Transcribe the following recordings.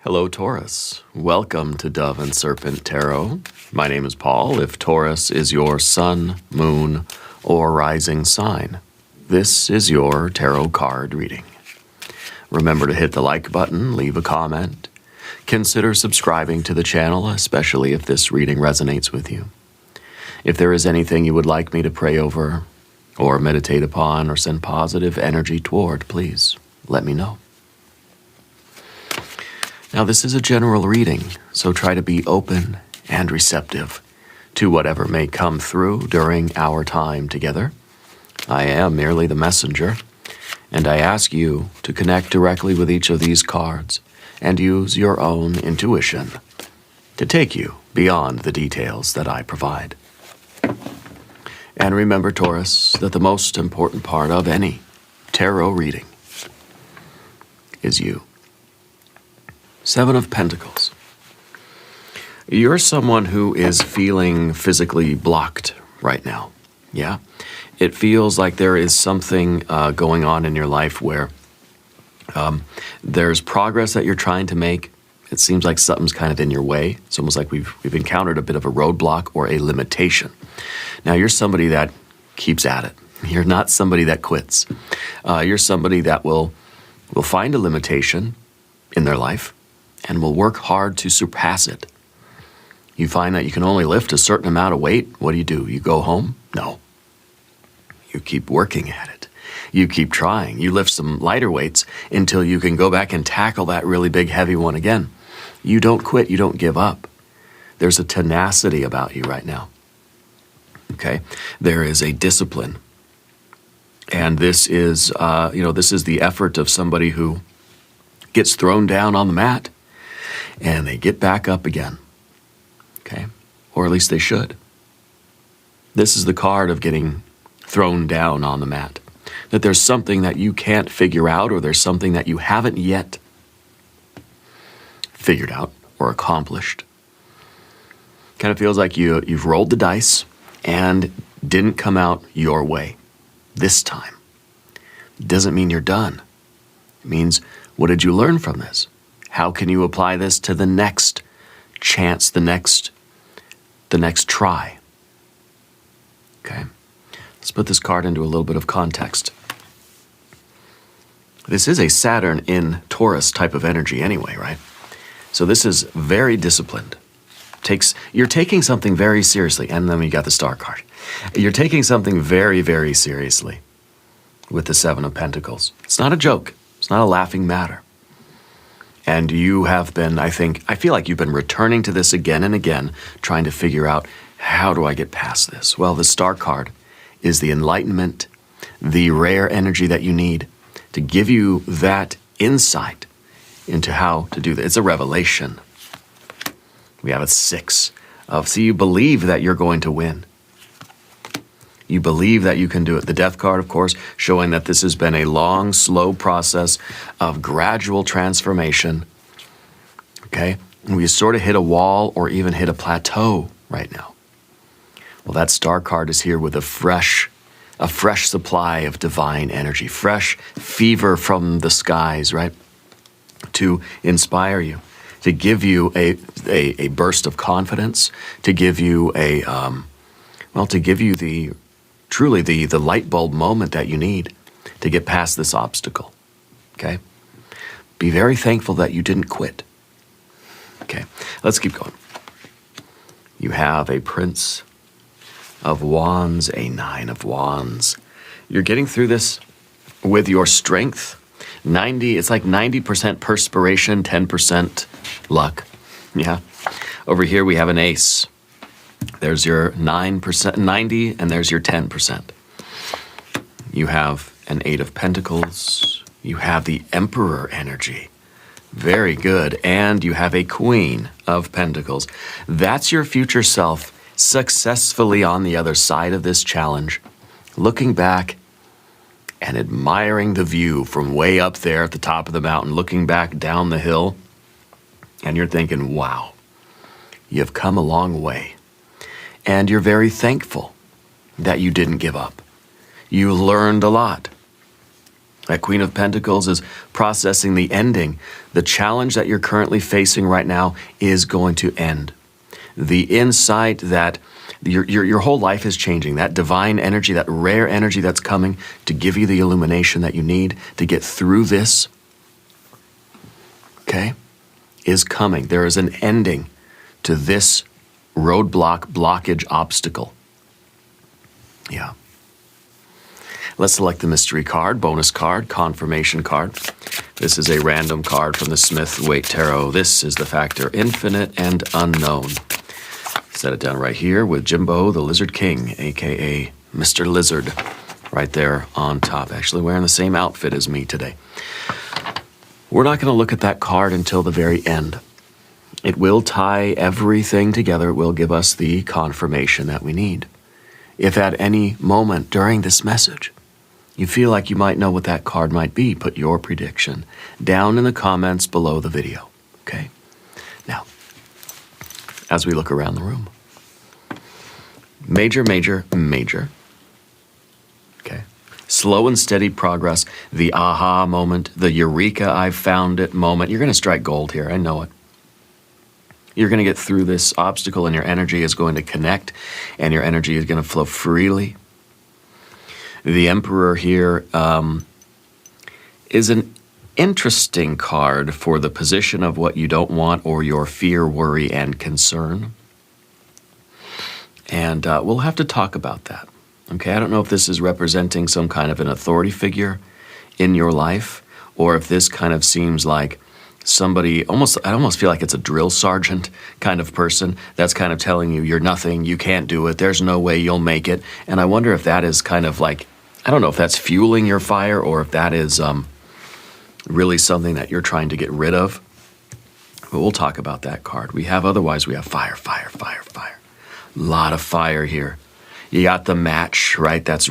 Hello, Taurus. Welcome to Dove and Serpent Tarot. My name is Paul. If Taurus is your sun, moon, or rising sign, this is your tarot card reading. Remember to hit the like button, leave a comment. Consider subscribing to the channel, especially if this reading resonates with you. If there is anything you would like me to pray over, or meditate upon, or send positive energy toward, please let me know. Now, this is a general reading, so try to be open and receptive to whatever may come through during our time together. I am merely the messenger, and I ask you to connect directly with each of these cards and use your own intuition to take you beyond the details that I provide. And remember, Taurus, that the most important part of any tarot reading is you. Seven of Pentacles. You're someone who is feeling physically blocked right now. Yeah? It feels like there is something going on in your life where there's progress that you're trying to make. It seems like something's kind of in your way. It's almost like we've encountered a bit of a roadblock or a limitation. Now, you're somebody that keeps at it. You're not somebody that quits. You're somebody that will find a limitation in their life and will work hard to surpass it. You find that you can only lift a certain amount of weight. What do? You go home? No. You keep working at it. You keep trying. You lift some lighter weights until you can go back and tackle that really big, heavy one again. You don't quit. You don't give up. There's a tenacity about you right now. Okay? There is a discipline. And this is, this is the effort of somebody who gets thrown down on the mat and they get back up again. Okay? Or at least they should. This is the card of getting thrown down on the mat. That there's something that you can't figure out, or there's something that you haven't yet figured out or accomplished. Kind of feels like you've rolled the dice and didn't come out your way this time. Doesn't mean you're done. It means, what did you learn from this? How can you apply this to the next chance, the next try? Okay, let's put this card into a little bit of context. This is a Saturn in Taurus type of energy anyway, right? So this is very disciplined. You're taking something very seriously, and then you got the Star card. You're taking something very, very seriously with the Seven of Pentacles. It's not a joke. It's not a laughing matter. And you have been, I feel like you've been returning to this again and again, trying to figure out, how do I get past this? Well, the Star card is the enlightenment, the rare energy that you need to give you that insight into how to do that. It's a revelation. We have a Six of, so you believe that you're going to win. You believe that you can do it. The Death card, of course, showing that this has been a long, slow process of gradual transformation. Okay? And we sort of hit a wall or even hit a plateau right now. Well, that Star card is here with a fresh supply of divine energy, fresh fever from the skies, right? To inspire you, to give you a burst of confidence, to give you truly the light bulb moment that you need to get past this obstacle. Okay? Be very thankful that you didn't quit. Okay, let's keep going. You have a Prince of Wands, a Nine of Wands. You're getting through this with your strength. It's like 90% perspiration, 10% luck. Yeah. Over here we have an Ace. There's your 9%, 90, and there's your 10%. You have an Eight of Pentacles. You have the Emperor energy. Very good. And you have a Queen of Pentacles. That's your future self successfully on the other side of this challenge, looking back and admiring the view from way up there at the top of the mountain, looking back down the hill, and you're thinking, wow, you've come a long way. And you're very thankful that you didn't give up. You learned a lot. That Queen of Pentacles is processing the ending. The challenge that you're currently facing right now is going to end. The insight that your whole life is changing, that divine energy, that rare energy that's coming to give you the illumination that you need to get through this, okay, is coming. There is an ending to this roadblock, blockage, obstacle. Yeah. Let's select the mystery card, bonus card, confirmation card. This is a random card from the Smith-Waite Tarot. This is the factor infinite and unknown. Set it down right here with Jimbo, the Lizard King, a.k.a. Mr. Lizard, right there on top. Actually wearing the same outfit as me today. We're not going to look at that card until the very end. It will tie everything together. It will give us the confirmation that we need. If at any moment during this message you feel like you might know what that card might be, put your prediction down in the comments below the video, okay? Now, as we look around the room, major, major, major, okay? Slow and steady progress, the aha moment, the eureka, I've found it moment. You're going to strike gold here, I know it. You're going to get through this obstacle and your energy is going to connect and your energy is going to flow freely. The Emperor here is an interesting card for the position of what you don't want or your fear, worry, and concern. And we'll have to talk about that. Okay, I don't know if this is representing some kind of an authority figure in your life or if this kind of seems like somebody, I almost feel like it's a drill sergeant kind of person that's kind of telling you you're nothing, you can't do it, there's no way you'll make it. And I wonder if that is kind of like, I don't know if that's fueling your fire or if that is really something that you're trying to get rid of. But we'll talk about that card. Otherwise we have fire, fire, fire, fire. A lot of fire here. You got the match, right? That's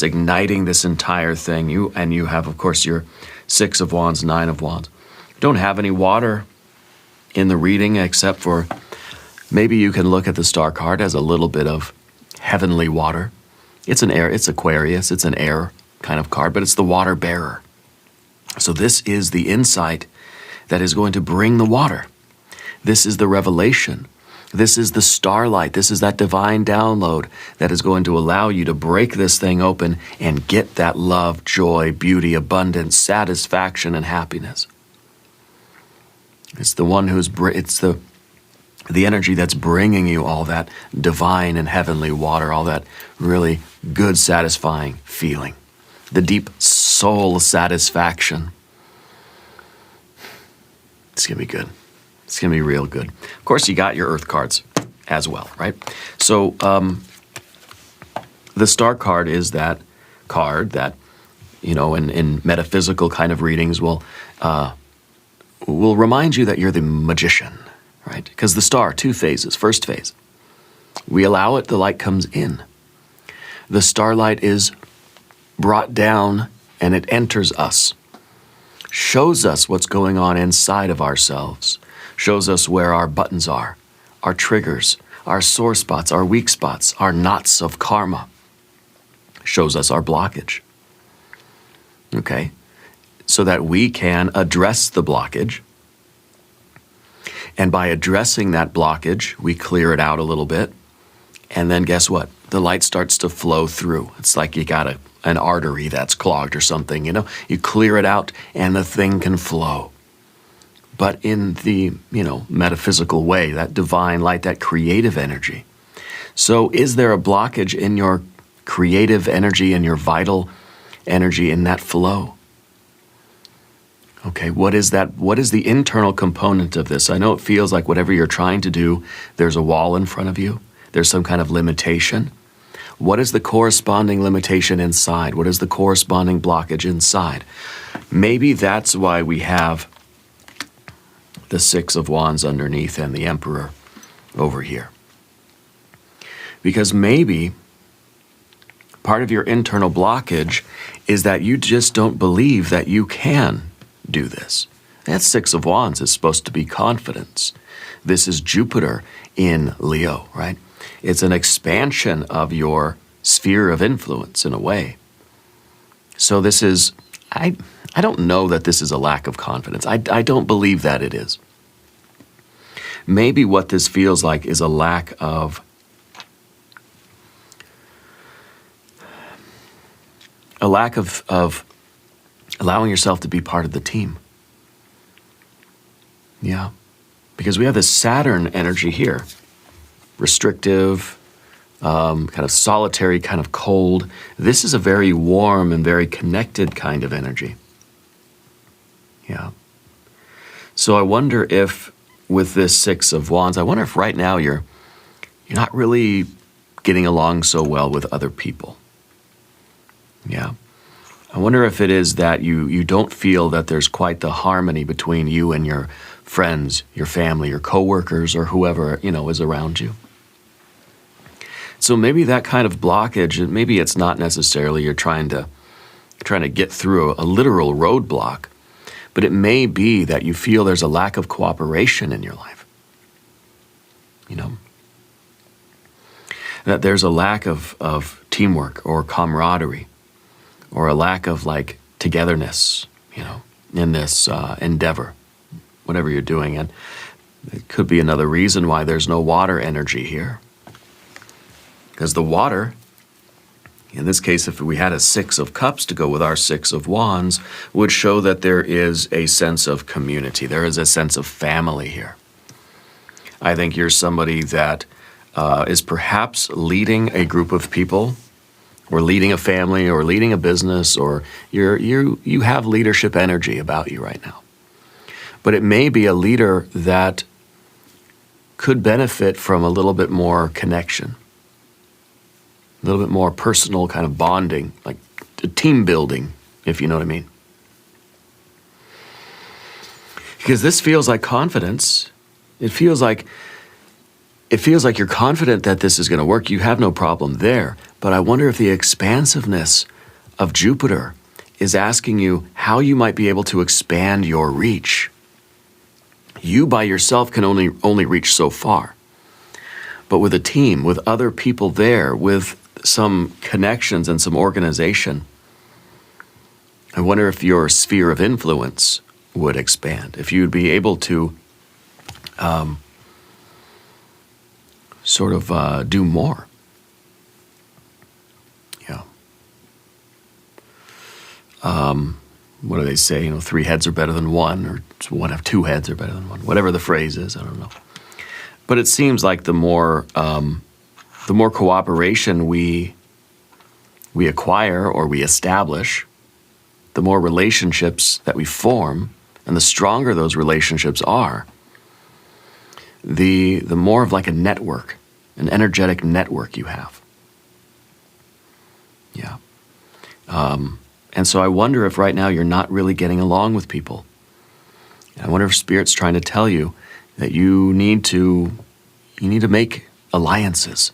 igniting this entire thing. You have, of course, your 6 of Wands, 9 of Wands. Don't have any water in the reading except for maybe you can look at the star card as a little bit of heavenly water. It's Aquarius, it's an air kind of card, but it's the water bearer. So this is the insight that is going to bring the water. This is the revelation. This is the starlight. This is that divine download that is going to allow you to break this thing open and get that love, joy, beauty, abundance, satisfaction, and happiness. It's the one it's the energy that's bringing you all that divine and heavenly water, all that really good, satisfying feeling, the deep soul satisfaction. It's going to be good. It's going to be real good. Of course, you got your earth cards as well, right? So the star card is that card that, in metaphysical kind of readings will remind you that you're the magician, right? Because the star, 2 phases. First phase, we allow it, the light comes in. The starlight is brought down and it enters us, shows us what's going on inside of ourselves, shows us where our buttons are, our triggers, our sore spots, our weak spots, our knots of karma, shows us our blockage, okay? So that we can address the blockage. And by addressing that blockage, we clear it out a little bit. And then guess what? The light starts to flow through. It's like you got an artery that's clogged or something, You clear it out and the thing can flow. But in the, metaphysical way, that divine light, that creative energy. So is there a blockage in your creative energy and your vital energy in that flow? Okay, what is that? What is the internal component of this? I know it feels like whatever you're trying to do, there's a wall in front of you. There's some kind of limitation. What is the corresponding limitation inside? What is the corresponding blockage inside? Maybe that's why we have the 6 of Wands underneath and the Emperor over here. Because maybe part of your internal blockage is that you just don't believe that you can do this. That 6 of Wands is supposed to be confidence. This is Jupiter in Leo, right? It's an expansion of your sphere of influence in a way. So this is, I don't know that this is a lack of confidence. I don't believe that it is. Maybe what this feels like is a lack of allowing yourself to be part of the team. Yeah. Because we have this Saturn energy here. Restrictive, kind of solitary, kind of cold. This is a very warm and very connected kind of energy. Yeah. So I wonder if with this Six of Wands, I wonder if right now you're not really getting along so well with other people. Yeah. I wonder if it is that you don't feel that there's quite the harmony between you and your friends, your family, your coworkers, or whoever, is around you. So maybe that kind of blockage, maybe it's not necessarily you're trying to get through a literal roadblock, but it may be that you feel there's a lack of cooperation in your life. That there's a lack of teamwork or camaraderie, or a lack of togetherness, in this endeavor, whatever you're doing. And it could be another reason why there's no water energy here. Because the water, in this case, if we had a Six of Cups to go with our Six of Wands, would show that there is a sense of community. There is a sense of family here. I think you're somebody that is perhaps leading a group of people, or leading a family, or leading a business, or you have leadership energy about you right now. But it may be a leader that could benefit from a little bit more connection, a little bit more personal kind of bonding, like team building, if you know what I mean. Because this feels like confidence. It feels like you're confident that this is going to work. You have no problem there. But I wonder if the expansiveness of Jupiter is asking you how you might be able to expand your reach. You by yourself can only reach so far. But with a team, with other people there, with some connections and some organization, I wonder if your sphere of influence would expand, if you'd be able to do more. Yeah. What do they say? 3 heads are better than one, or 2 heads are better than one. Whatever the phrase is, I don't know. But it seems like the more cooperation we acquire or we establish, the more relationships that we form, and the stronger those relationships are, the more of a network, an energetic network you have. Yeah. And so I wonder if right now you're not really getting along with people. And I wonder if Spirit's trying to tell you that you need to make alliances.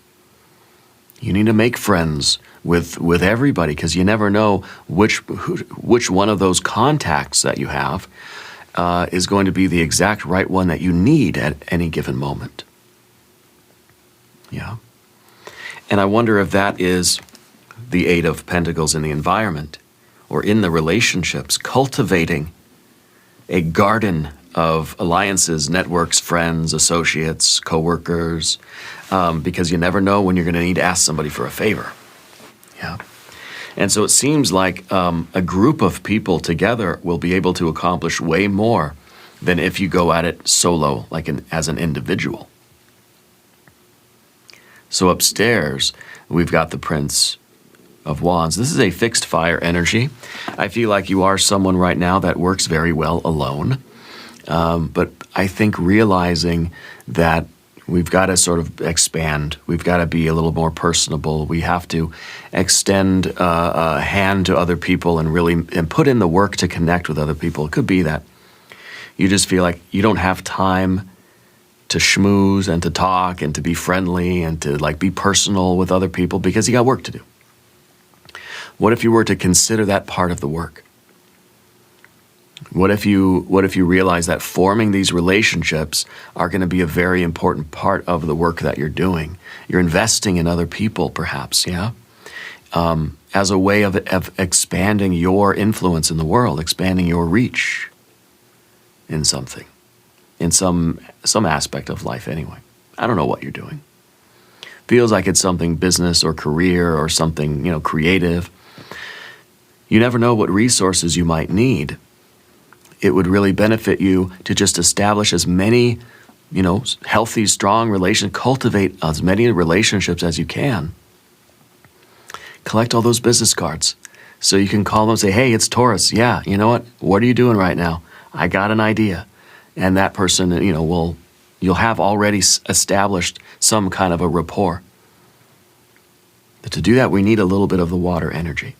You need to make friends with everybody, because you never know which one of those contacts that you have is going to be the exact right one that you need at any given moment. Yeah. And I wonder if that is the Eight of Pentacles in the environment, or in the relationships, cultivating a garden of alliances, networks, friends, associates, coworkers, because you never know when you're going to need to ask somebody for a favor. Yeah. And so it seems like a group of people together will be able to accomplish way more than if you go at it solo, as an individual. So upstairs, we've got the Prince of Wands. This is a fixed fire energy. I feel like you are someone right now that works very well alone. But I think realizing that we've got to sort of expand, we've got to be a little more personable, we have to extend a hand to other people and put in the work to connect with other people. It could be that you just feel like you don't have time to schmooze and to talk and to be friendly and to be personal with other people because you got work to do. What if you were to consider that part of the work? What if you realize that forming these relationships are going to be a very important part of the work that you're doing? You're investing in other people, perhaps, yeah? as a way of expanding your influence in the world, expanding your reach in something, in some aspect of life anyway. I don't know what you're doing. Feels like it's something business or career or something, creative. You never know what resources you might need. It would really benefit you to just establish as many, healthy, strong relations, cultivate as many relationships as you can. Collect all those business cards so you can call them and say, hey, it's Taurus. Yeah, you know what? What are you doing right now? I got an idea. And that person, you'll have already established some kind of a rapport. But to do that, we need a little bit of the water energy.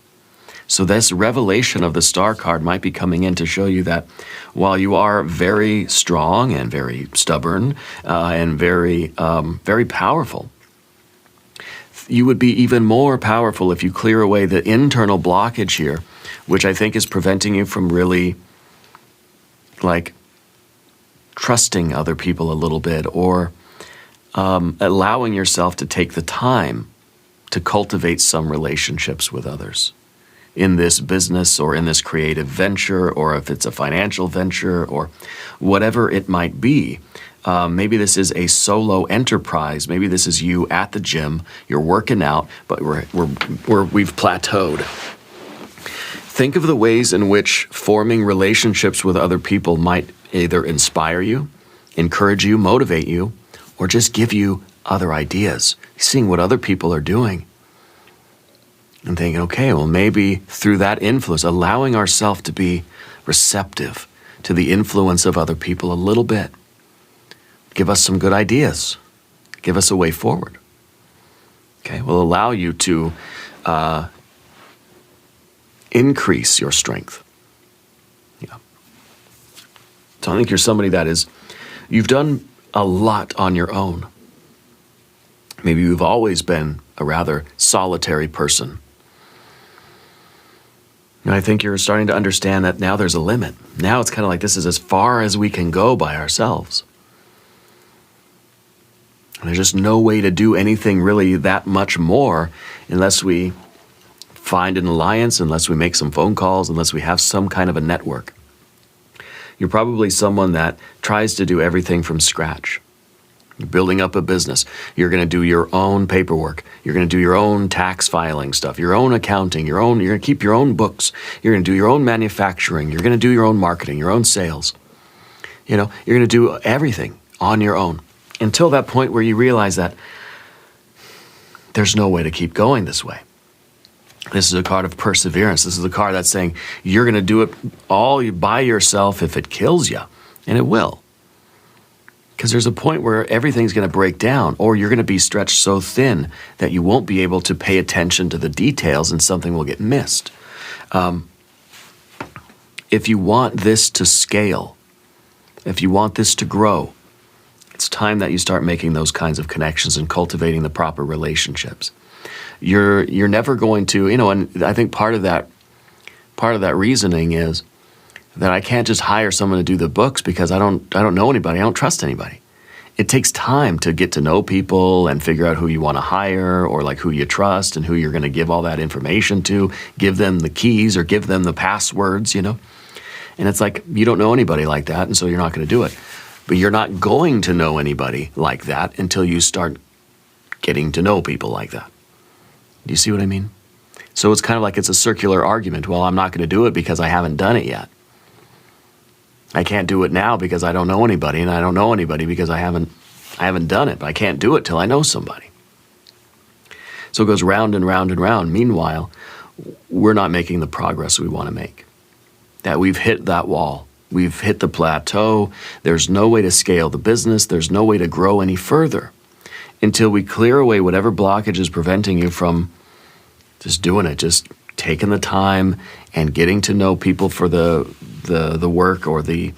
So this revelation of the star card might be coming in to show you that while you are very strong and very stubborn and very powerful, you would be even more powerful if you clear away the internal blockage here, which I think is preventing you from really trusting other people a little bit, or allowing yourself to take the time to cultivate some relationships with others in this business or in this creative venture, or if it's a financial venture or whatever it might be. Maybe this is a solo enterprise. Maybe this is you at the gym. You're working out, but we've plateaued. Think of the ways in which forming relationships with other people might either inspire you, encourage you, motivate you, or just give you other ideas. Seeing what other people are doing and thinking, okay, well, maybe through that influence, allowing ourselves to be receptive to the influence of other people a little bit. Give us some good ideas. Give us a way forward. Okay, will allow you to increase your strength. Yeah. So I think you're somebody you've done a lot on your own. Maybe you've always been a rather solitary person. And I think you're starting to understand that now there's a limit. Now it's kind of like this is as far as we can go by ourselves. And there's just no way to do anything really that much more unless we find an alliance, unless we make some phone calls, unless we have some kind of a network. You're probably someone that tries to do everything from scratch. You're building up a business. You're going to do your own paperwork. You're going to do your own tax filing stuff, your own accounting, you're going to keep your own books. You're going to do your own manufacturing. You're going to do your own marketing, your own sales. You're going to do everything on your own until that point where you realize that there's no way to keep going this way. This is a card of perseverance. This is a card that's saying you're going to do it all by yourself if it kills you, and it will. Because there's a point where everything's going to break down, or you're going to be stretched so thin that you won't be able to pay attention to the details and something will get missed. If you want this to scale, if you want this to grow, it's time that you start making those kinds of connections and cultivating the proper relationships. You're never going to, and I think part of that reasoning is that I can't just hire someone to do the books because I don't know anybody. I don't trust anybody. It takes time to get to know people and figure out who you want to hire, or who you trust and who you're going to give all that information to, give them the keys or give them the passwords, And it's like, you don't know anybody like that, and so you're not going to do it. But you're not going to know anybody like that until you start getting to know people like that. Do you see what I mean? So it's kind of like it's a circular argument. Well, I'm not going to do it because I haven't done it yet. I can't do it now because I don't know anybody, and I don't know anybody because I haven't done it. But I can't do it till I know somebody. So it goes round and round and round. Meanwhile, we're not making the progress we want to make. That we've hit that wall. We've hit the plateau. There's no way to scale the business. There's no way to grow any further until we clear away whatever blockage is preventing you from just doing it, just taking the time and getting to know people for the work, or I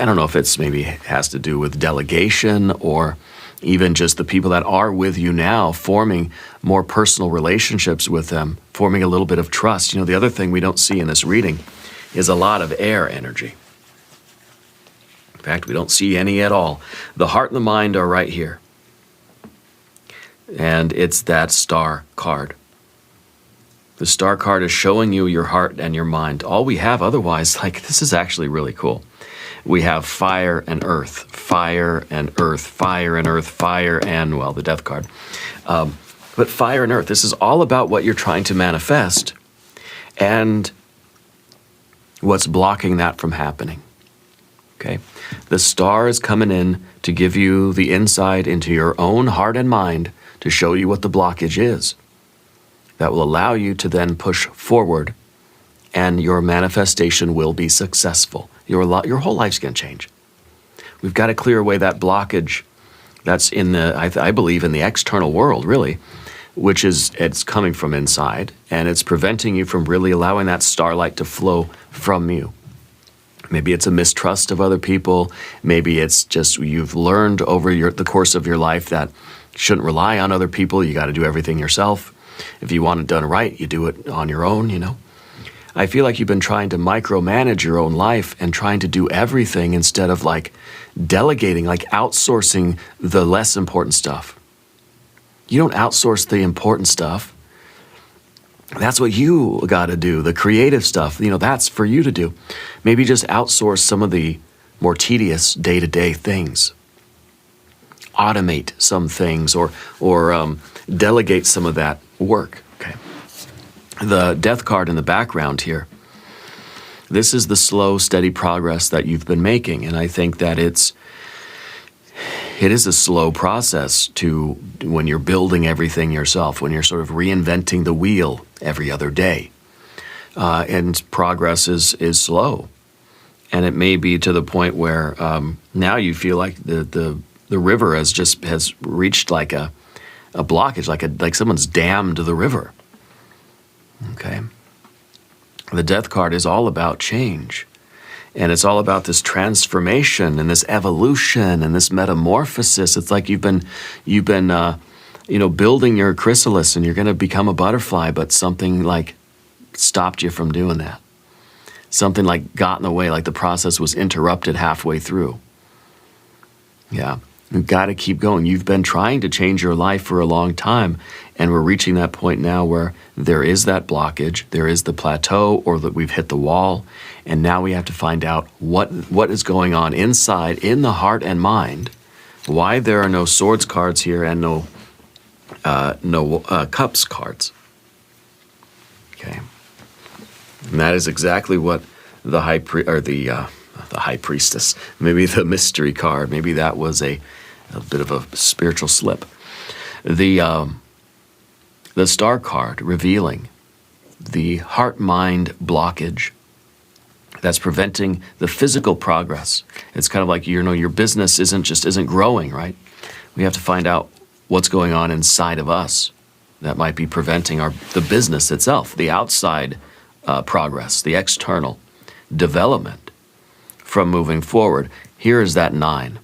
don't know if it's maybe has to do with delegation, or even just the people that are with you now, forming more personal relationships with them, forming a little bit of trust. The other thing we don't see in this reading is a lot of air energy. In fact, we don't see any at all. The heart and the mind are right here. And it's that star card. The star card is showing you your heart and your mind. All we have otherwise, like, this is actually really cool. We have fire and earth, fire and earth, fire and earth, fire and, well, the death card. But fire and earth, this is all about what you're trying to manifest and what's blocking that from happening. Okay? The star is coming in to give you the insight into your own heart and mind to show you what the blockage is. That will allow you to then push forward, and your manifestation will be successful. Your whole life's going to change. We've got to clear away that blockage that's in the, I believe, in the external world, really, which is, it's coming from inside, and it's preventing you from really allowing that starlight to flow from you. Maybe it's a mistrust of other people. Maybe it's just you've learned over the course of your life that you shouldn't rely on other people. You got to do everything yourself. If you want it done right, you do it on your own, you know. I feel like you've been trying to micromanage your own life and trying to do everything instead of like delegating, like outsourcing the less important stuff. You don't outsource the important stuff. That's what you got to do. The creative stuff, you know, that's for you to do. Maybe just outsource some of the more tedious day-to-day things. Automate some things or delegate some of that work. Okay. The death card in the background here. This is the slow, steady progress that you've been making, and I think that it is a slow process to when you're building everything yourself, when you're sort of reinventing the wheel every other day, and progress is slow, and it may be to the point where now you feel like the river has reached like a blockage, like someone's dammed the river. Okay. The death card is all about change. And it's all about this transformation and this evolution and this metamorphosis. It's like you've been building your chrysalis and you're going to become a butterfly, but something like stopped you from doing that. Something like got in the way, like the process was interrupted halfway through. Yeah. You've got to keep going. You've been trying to change your life for a long time, and we're reaching that point now where there is that blockage, there is the plateau, or that we've hit the wall, and now we have to find out what is going on inside, in the heart and mind, why there are no swords cards here and no cups cards. Okay, and that is exactly what the high priestess, maybe the mystery card, maybe that was a bit of a spiritual slip. The star card revealing the heart-mind blockage that's preventing the physical progress. It's kind of like, your business isn't growing, right? We have to find out what's going on inside of us that might be preventing the business itself, the outside progress, the external development from moving forward. Here is that 9.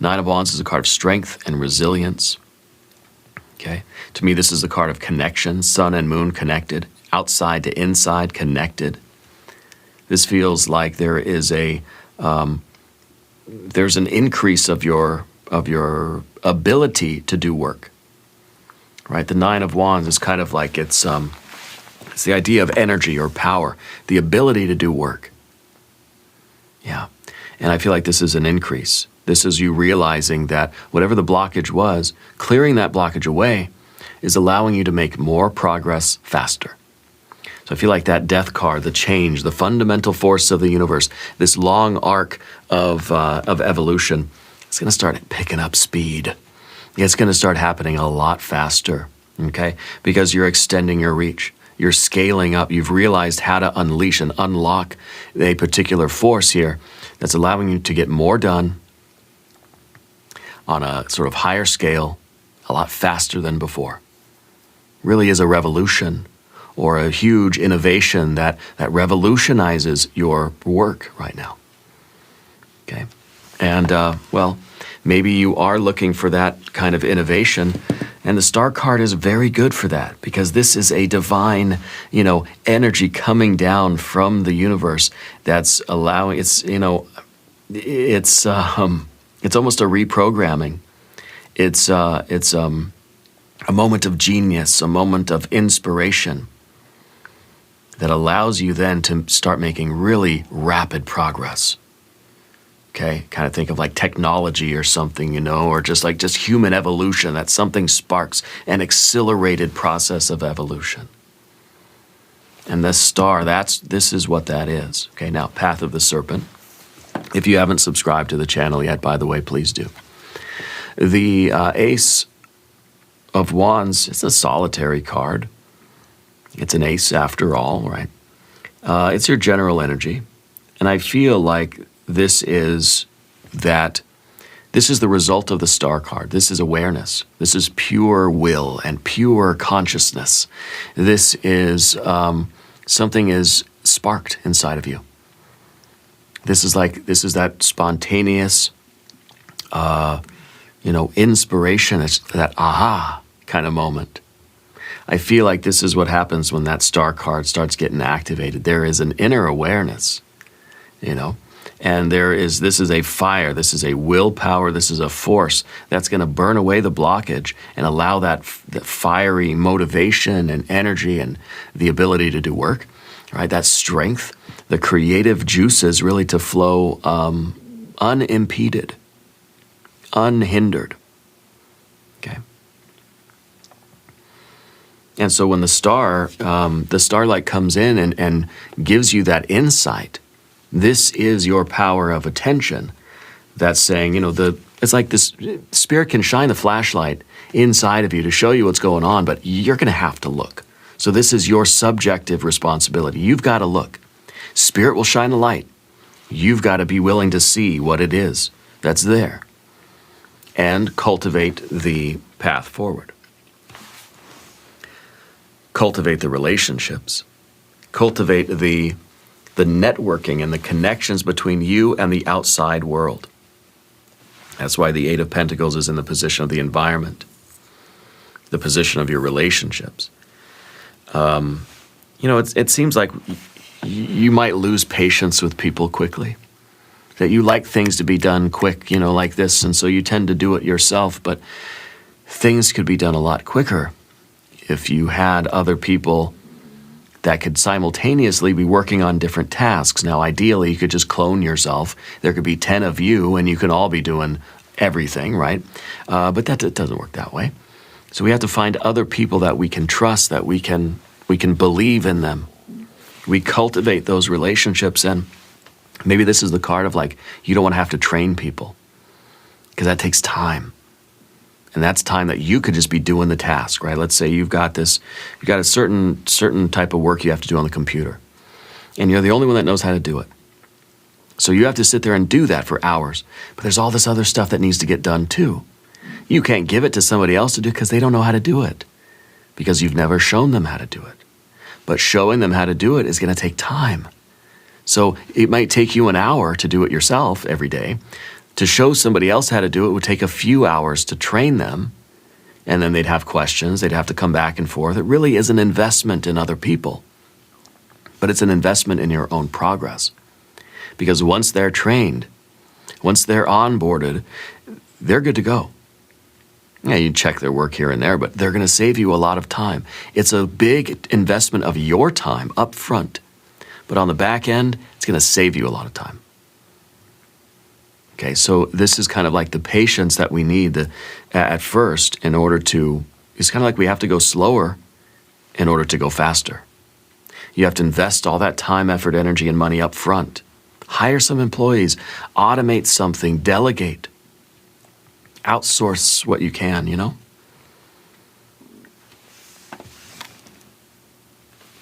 9 of Wands is a card of strength and resilience. Okay? To me, this is a card of connection, sun and moon connected, outside to inside connected. This feels like there is there's an increase of your ability to do work. Right? The 9 of Wands is kind of like it's the idea of energy or power, the ability to do work. Yeah. And I feel like this is an increase. This is you realizing that whatever the blockage was, clearing that blockage away is allowing you to make more progress faster. So I feel like that death card, the change, the fundamental force of the universe, this long arc of evolution, it's going to start picking up speed. It's going to start happening a lot faster, okay? Because you're extending your reach. You're scaling up. You've realized how to unleash and unlock a particular force here that's allowing you to get more done on a sort of higher scale, a lot faster than before. Really is a revolution or a huge innovation that revolutionizes your work right now. Okay? And, maybe you are looking for that kind of innovation, and the star card is very good for that because this is a divine, energy coming down from the universe that's allowing, it's almost a reprogramming. It's a moment of genius, a moment of inspiration that allows you then to start making really rapid progress. Okay, kind of think of like technology or something, you know, or just human evolution, that something sparks an accelerated process of evolution. And this star, this is what that is. Okay, now Path of the Serpent. If you haven't subscribed to the channel yet, by the way, please do. The Ace of Wands, it's a solitary card. It's an ace after all, right? It's your general energy. And I feel like this is the result of the star card. This is awareness. This is pure will and pure consciousness. This is something is sparked inside of you. This is that spontaneous, inspiration. It's that aha kind of moment. I feel like this is what happens when that star card starts getting activated. There is an inner awareness, and this is a fire, this is a willpower, this is a force that's going to burn away the blockage and allow that fiery motivation and energy and the ability to do work, right? That strength, the creative juices really to flow unimpeded, unhindered, okay? And so when the starlight comes in and gives you that insight, this is your power of attention that's saying, it's like this spirit can shine the flashlight inside of you to show you what's going on, but you're going to have to look. So this is your subjective responsibility. You've got to look. Spirit will shine the light. You've got to be willing to see what it is that's there and cultivate the path forward. Cultivate the relationships. Cultivate the networking and the connections between you and the outside world. That's why the Eight of Pentacles is in the position of the environment, the position of your relationships. It seems like you might lose patience with people quickly, that you like things to be done quick, like this, and so you tend to do it yourself, but things could be done a lot quicker if you had other people that could simultaneously be working on different tasks. Now, ideally, you could just clone yourself. There could be 10 of you, and you can all be doing everything, right? But that doesn't work that way. So we have to find other people that we can trust, that we can believe in them. We cultivate those relationships, and maybe this is the card of you don't want to have to train people, because that takes time. And that's time that you could just be doing the task, right? Let's say you've got a certain type of work you have to do on the computer, and you're the only one that knows how to do it. So you have to sit there and do that for hours. But there's all this other stuff that needs to get done too. You can't give it to somebody else to do because they don't know how to do it, because you've never shown them how to do it. But showing them how to do it is going to take time. So it might take you an hour to do it yourself every day. To show somebody else how to do it would take a few hours to train them, and then they'd have questions, they'd have to come back and forth. It really is an investment in other people, but it's an investment in your own progress. Because once they're trained, once they're onboarded, they're good to go. Yeah, you check their work here and there, but they're going to save you a lot of time. It's a big investment of your time up front, but on the back end, it's going to save you a lot of time. Okay, so this is kind of like the patience that we need at first in order to, it's kind of like we have to go slower in order to go faster. You have to invest all that time, effort, energy, and money up front. Hire some employees, automate something, delegate, outsource what you can,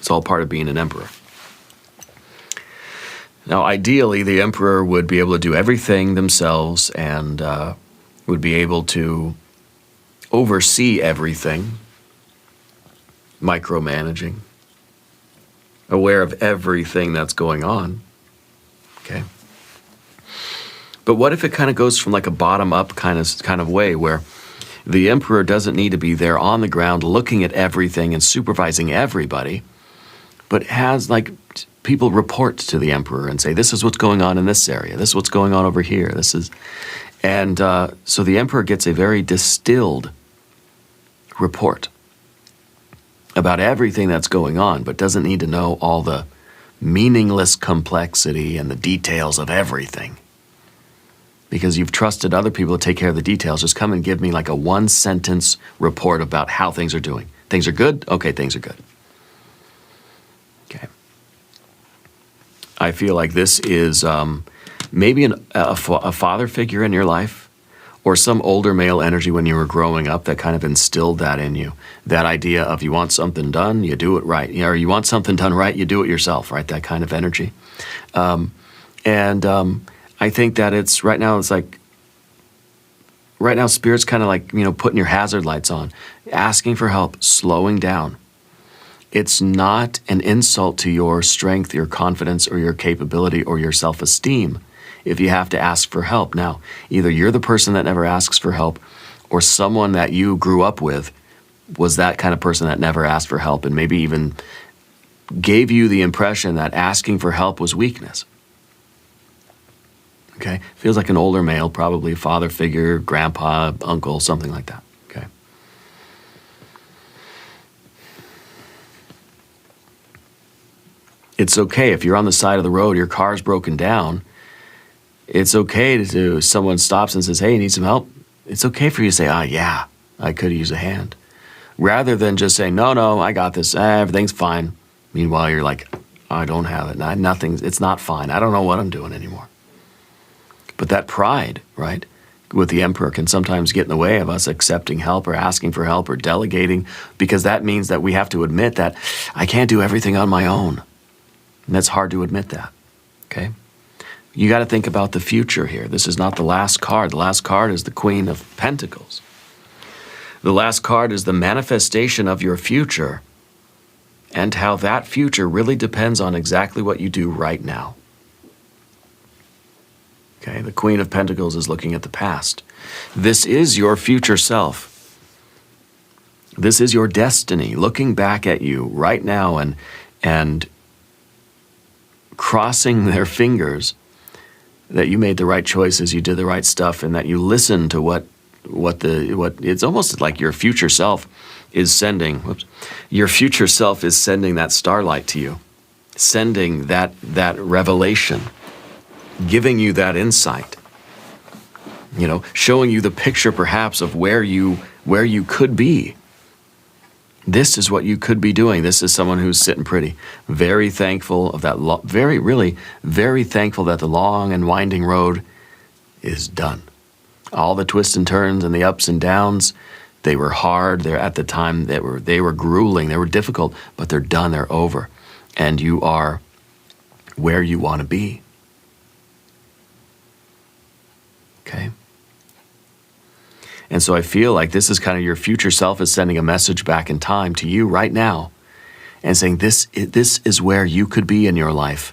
It's all part of being an emperor. Now, ideally, the emperor would be able to do everything themselves and would be able to oversee everything, micromanaging, aware of everything that's going on, okay? But what if it kind of goes from like a bottom-up kind of way where the emperor doesn't need to be there on the ground looking at everything and supervising everybody, but has people report to the emperor and say, this is what's going on in this area, this is what's going on over here, so the emperor gets a very distilled report about everything that's going on, but doesn't need to know all the meaningless complexity and the details of everything. Because you've trusted other people to take care of the details. Just come and give me like a one-sentence report about how things are doing. Things are good? Okay, things are good. Okay. I feel like this is maybe a father figure in your life, or some older male energy when you were growing up that kind of instilled that in you. That idea of you want something done, you do it right. Or you want something done right, you do it yourself, right? That kind of energy. I think that it's, right now, Spirit's kind of like, putting your hazard lights on, asking for help, slowing down. It's not an insult to your strength, your confidence, or your capability, or your self-esteem if you have to ask for help. Now, either you're the person that never asks for help, or someone that you grew up with was that kind of person that never asked for help and maybe even gave you the impression that asking for help was weakness. Okay? Feels like an older male, probably a father figure, grandpa, uncle, something like that. Okay? It's okay if you're on the side of the road, your car's broken down. It's okay to someone stops and says, hey, you need some help? It's okay for you to say, yeah, I could use a hand. Rather than just saying, no, I got this, everything's fine. Meanwhile, you're like, I don't have it. It's not fine. I don't know what I'm doing anymore. But that pride, right, with the Emperor can sometimes get in the way of us accepting help or asking for help or delegating, because that means that we have to admit that I can't do everything on my own. And that's hard to admit that, okay? You got to think about the future here. This is not the last card. The last card is the Queen of Pentacles. The last card is the manifestation of your future and how that future really depends on exactly what you do right now. Okay, the Queen of Pentacles is looking at the past. This is your future self. This is your destiny looking back at you right now and crossing their fingers that you made the right choices, you did the right stuff, and that you listened to what it's almost like your future self is sending. Your future self is sending that starlight to you, sending that revelation, giving you that insight. Showing you the picture perhaps of where you could be. This is what you could be doing. This is someone who's sitting pretty. Very thankful of that, very thankful that the long and winding road is done. All the twists and turns and the ups and downs, they were hard. They're at the time they were grueling, they were difficult, but they're done, they're over. And you are where you want to be. Okay? And so I feel like this is kind of your future self is sending a message back in time to you right now and saying this is where you could be in your life.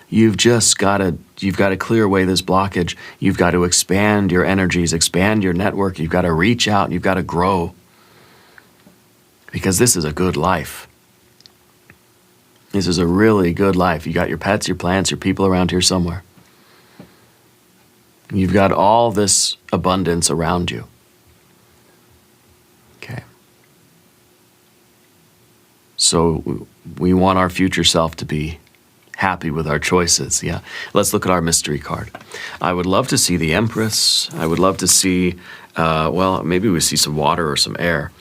You've got to clear away this blockage. You've got to expand your energies, expand your network. You've got to reach out and you've got to grow, because this is a good life. This is a really good life. You got your pets, your plants, your people around here somewhere. You've got all this abundance around you. Okay. So we want our future self to be happy with our choices. Yeah. Let's look at our mystery card. I would love to see the Empress. I would love to see, maybe we see some water or some air.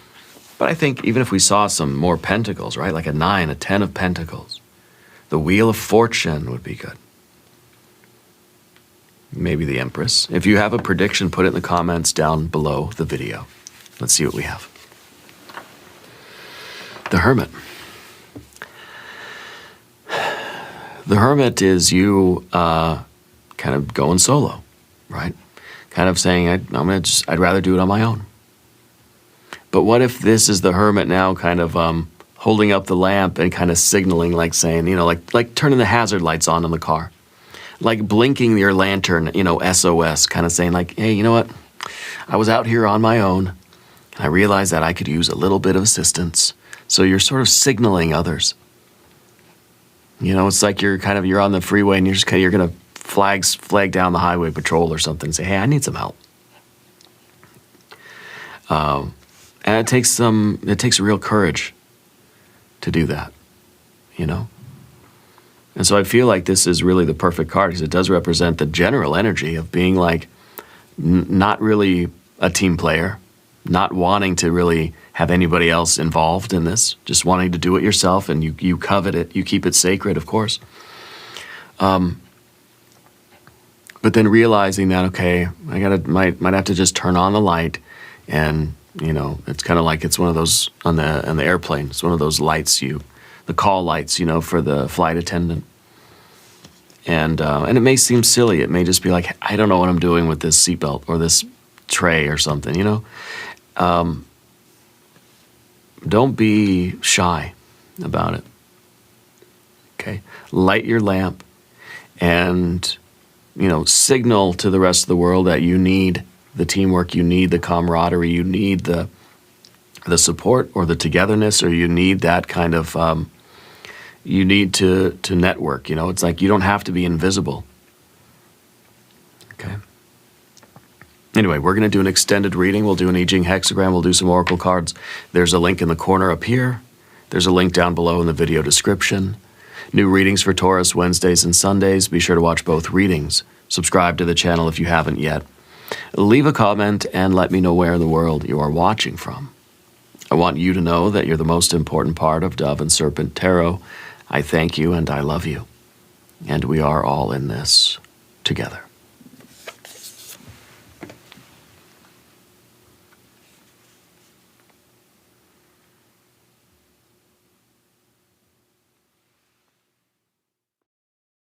But I think even if we saw some more pentacles, right? Like a 9, a 10 of pentacles. The Wheel of Fortune would be good. Maybe the Empress. If you have a prediction, put it in the comments down below the video. Let's see what we have. The Hermit. The Hermit is you kind of going solo, right? Kind of saying, I'd rather do it on my own. But what if this is the Hermit now kind of holding up the lamp and kind of signaling, like saying, like turning the hazard lights on in the car. Like blinking your lantern, SOS, kind of saying like, hey, you know what? I was out here on my own, and I realized that I could use a little bit of assistance. So you're sort of signaling others. It's like you're on the freeway and you're going to flag down the highway patrol or something and say, hey, I need some help. And it takes real courage to do that, you know? And so I feel like this is really the perfect card because it does represent the general energy of being like not really a team player, not wanting to really have anybody else involved in this, just wanting to do it yourself, and you covet it, you keep it sacred, of course. But then realizing that, okay, might have to just turn on the light, and you know, it's kind of like it's one of those on the airplane. It's one of those lights the call lights, you know, for the flight attendant. And it may seem silly. It may just be like, I don't know what I'm doing with this seatbelt or this tray or something, you know. Don't be shy about it. Okay, light your lamp, and you know, signal to the rest of the world that you need the teamwork, you need the camaraderie, you need the support or the togetherness, or you need that kind of you need to network. You know, it's like you don't have to be invisible. Okay. Anyway, we're going to do an extended reading. We'll do an I Ching hexagram. We'll do some oracle cards. There's a link in the corner up here. There's a link down below in the video description. New readings for Taurus Wednesdays and Sundays. Be sure to watch both readings. Subscribe to the channel if you haven't yet. Leave a comment and let me know where in the world you are watching from. I want you to know that you're the most important part of Dove and Serpent Tarot. I thank you and I love you. And we are all in this together.